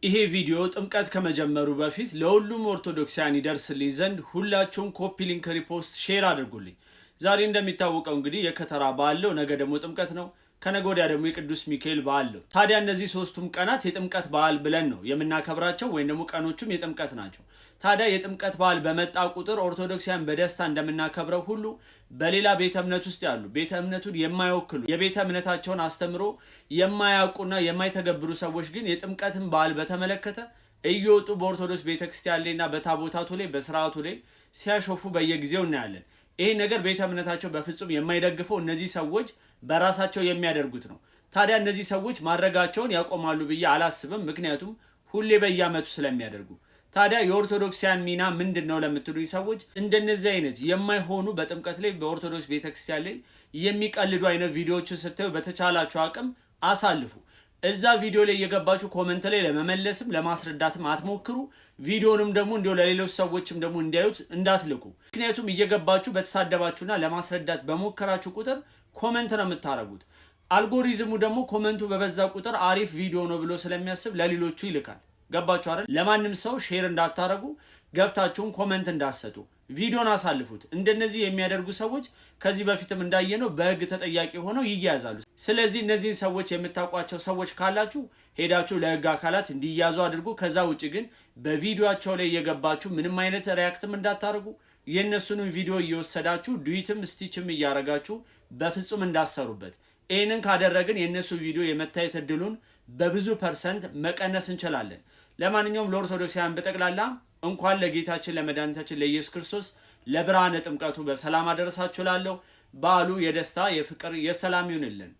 ይሄ ቪዲዮ ጥምቀት ከመጀመሩ በፊት ለሁሉም ኦርቶዶክሳውያን ይደርስልኝ ዘንድ ሁላችሁም ኮፒ ሊንክ፣ ሪፖስት፣ ሼር አድርጉልኝ። ዛሬ እንደሚታወቀው እንግዲህ የከተራ በዓል ነው። ነገ ደግሞ ጥምቀት ነው። ከነገ ወዲያ ደግሞ የቅዱስ ሚካኤል በዓል ነው። ታዲያ እነዚህ ሶስቱም ቀናት የጥምቀት በዓል ብለን ነው የምናከብራቸው፣ ወይም ደግሞ ቀኖቹም የጥምቀት ናቸው። ታዲያ የጥምቀት በዓል በመጣ ቁጥር ኦርቶዶክሳውያን በደስታ እንደምናከብረው ሁሉ በሌላ ቤተ እምነት ውስጥ ያሉ ቤተ እምነቱን የማይወክሉ የቤተ እምነታቸውን አስተምሮ የማያውቁና የማይተገብሩ ሰዎች ግን የጥምቀትን በዓል በተመለከተ እየወጡ በኦርቶዶክስ ቤተክርስቲያን ላይና በታቦታቱ ላይ በስርዓቱ ላይ ሲያሾፉ በየጊዜው እናያለን። ይሄ ነገር ቤተ እምነታቸው በፍጹም የማይደግፈው እነዚህ ሰዎች በራሳቸው የሚያደርጉት ነው። ታዲያ እነዚህ ሰዎች ማድረጋቸውን ያቆማሉ ብዬ አላስብም፣ ምክንያቱም ሁሌ በየዓመቱ ስለሚያደርጉ። ታዲያ የኦርቶዶክሳውያን ሚና ምንድን ነው ለምትሉኝ ሰዎች እንደነዚህ አይነት የማይሆኑ በጥምቀት ላይ በኦርቶዶክስ ቤተክርስቲያን ላይ የሚቀልዱ አይነት ቪዲዮዎችን ስታዩ በተቻላችሁ አቅም አሳልፉ። እዛ ቪዲዮ ላይ የገባችሁ ኮመንት ላይ ለመመለስም ለማስረዳትም አትሞክሩ። ቪዲዮንም ደግሞ እንዲሁ ለሌሎች ሰዎችም ደግሞ እንዲያዩት እንዳትልቁ። ምክንያቱም እየገባችሁ በተሳደባችሁና ለማስረዳት በሞከራችሁ ቁጥር ኮመንት ነው የምታረጉት። አልጎሪዝሙ ደግሞ ኮመንቱ በበዛ ቁጥር አሪፍ ቪዲዮ ነው ብሎ ስለሚያስብ ለሌሎቹ ይልካል። ገባችሁ አይደል? ለማንም ሰው ሼር እንዳታረጉ፣ ገብታችሁም ኮመንት እንዳትሰጡ፣ ቪዲዮን አሳልፉት። እንደነዚህ የሚያደርጉ ሰዎች ከዚህ በፊትም እንዳየነው በህግ ተጠያቂ ሆነው ይያዛሉ። ስለዚህ እነዚህን ሰዎች የምታውቋቸው ሰዎች ካላችሁ ሄዳችሁ ለህግ አካላት እንዲያዙ አድርጉ። ከዛ ውጭ ግን በቪዲዮአቸው ላይ እየገባችሁ ምንም አይነት ሪያክትም እንዳታደርጉ፣ የእነሱንም ቪዲዮ እየወሰዳችሁ ዱዊትም ስቲችም እያረጋችሁ በፍጹም እንዳሰሩበት። ይህንን ካደረግን የእነሱ ቪዲዮ የመታየት እድሉን በብዙ ፐርሰንት መቀነስ እንችላለን። ለማንኛውም ለኦርቶዶክሳውያን በጠቅላላ እንኳን ለጌታችን ለመድኃኒታችን ለኢየሱስ ክርስቶስ ለብርሃነ ጥምቀቱ በሰላም አደረሳችሁ እላለሁ። በዓሉ የደስታ የፍቅር የሰላም ይሁንልን።